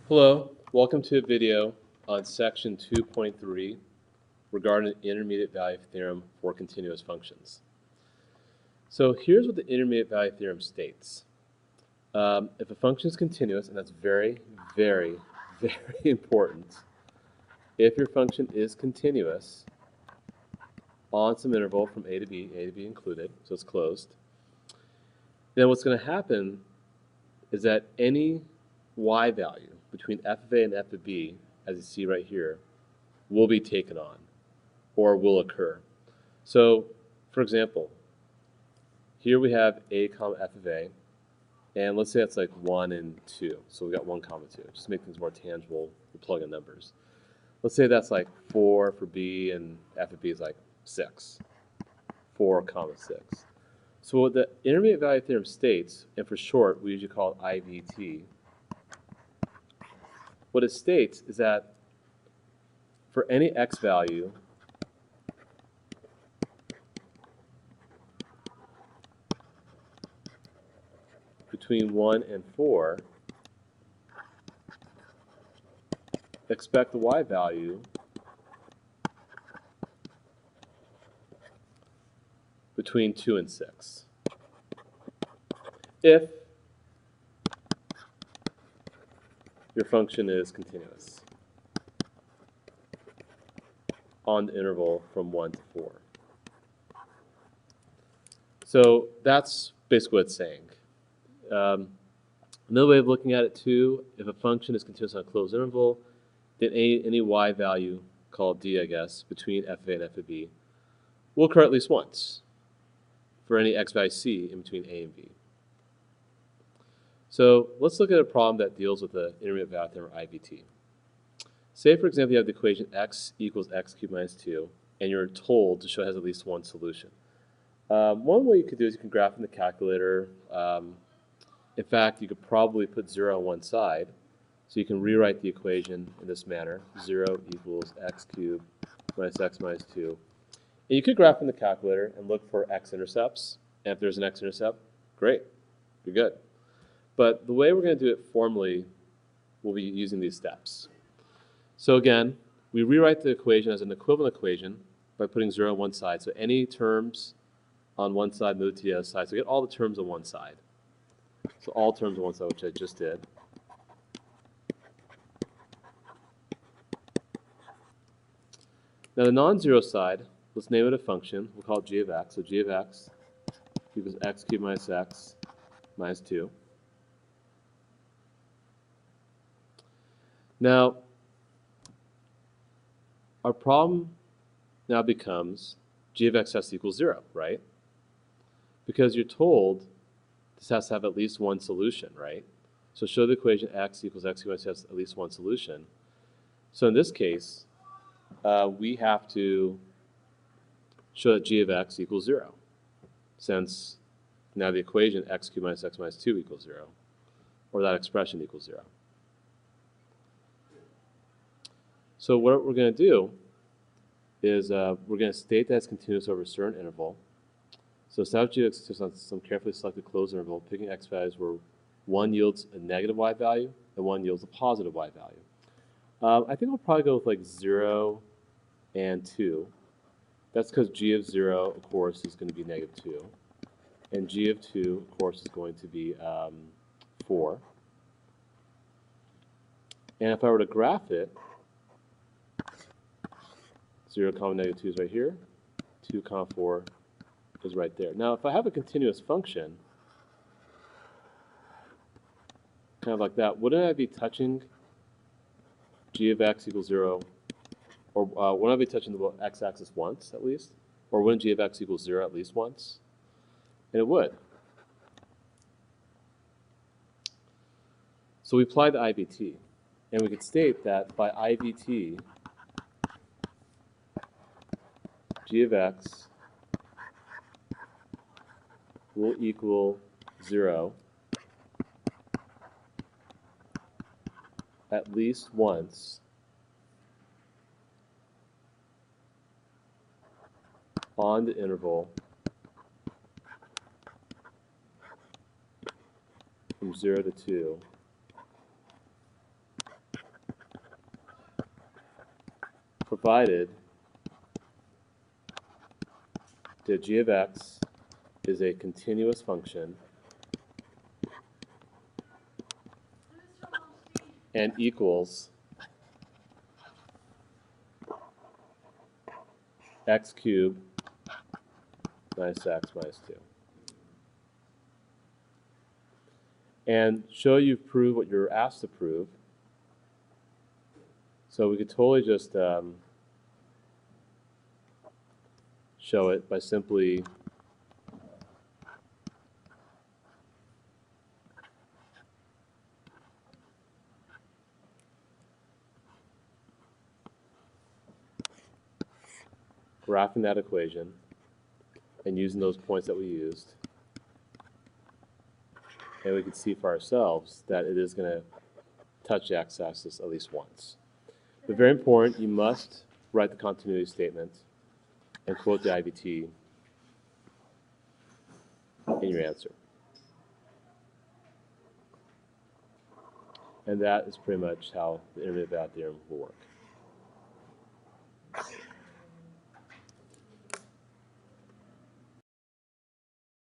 Hello, welcome to a video on section 2.3 regarding the intermediate value theorem for continuous functions. So here's what the intermediate value theorem states. If a function is continuous, and that's very, very, very important, if your function is continuous on some interval from a to b included, so it's closed, then what's going to happen is that any y value between f of a and f of b, as you see right here, will be taken on or will occur. So, for example, here we have a comma f of a, and let's say that's like 1 and 2. So we got 1 comma 2. Just to make things more tangible, we plug in numbers. Let's say that's like 4 for b, and f of b is like 6. 4 comma 6. So what the intermediate value theorem states, and for short we usually call it IVT, what it states is that for any x value between 1 and 4, expect the y value between 2 and 6. If your function is continuous on the interval from 1 to 4. So that's basically what it's saying. Another way of looking at it too, if a function is continuous on a closed interval, then any y value, called d I guess, between f of a and f of b will occur at least once for any x value c in between a and b. So let's look at a problem that deals with the intermediate value theorem, or IVT. Say, for example, you have the equation x equals x cubed minus 2, and you're told to show it has at least one solution. One way you could do is you can graph in the calculator. In fact, you could probably put 0 on one side, so you can rewrite the equation in this manner. 0 equals x cubed minus x minus 2. And you could graph in the calculator and look for x-intercepts. And if there's an x-intercept, great, you're good. But the way we're going to do it formally, we'll be using these steps. So again, we rewrite the equation as an equivalent equation by putting 0 on one side. So any terms on one side move to the other side. So get all the terms on one side. So all terms on one side, which I just did. Now the non-zero side, let's name it a function. We'll call it g of x. So g of x equals x cubed minus x minus 2. Now, our problem now becomes g of x has to equal 0, right? Because you're told this has to have at least one solution, right? So show the equation x equals x cubed minus has at least one solution. So in this case, we have to show that g of x equals 0, since now the equation x cubed minus x minus 2 equals 0, or that expression equals 0. So what we're going to do is we're going to state that it's continuous over a certain interval. So establish g of x is on some carefully selected closed interval, picking x values where one yields a negative y value and one yields a positive y value. I think we'll probably go with like 0 and 2. That's because g of 0, of course, is going to be negative 2. And g of 2, of course, is going to be 4. And if I were to graph it, 0 comma negative 2 is right here. 2 comma 4 is right there. Now, if I have a continuous function, kind of like that, wouldn't I be touching g of x equals 0, or wouldn't I be touching the x-axis once, at least? Or wouldn't g of x equals 0 at least once? And it would. So we apply the IVT, and we could state that by IVT, g of x will equal 0 at least once on the interval from 0 to 2 provided that g of x is a continuous function and equals x cubed minus x minus 2. And show you've proved what you're asked to prove. So we could totally just show it by simply graphing that equation and using those points that we used. And we can see for ourselves that it is going to touch the x-axis at least once. But very important, you must write the continuity statement and quote the IVT in your answer. And that is pretty much how the intermediate value theorem will work.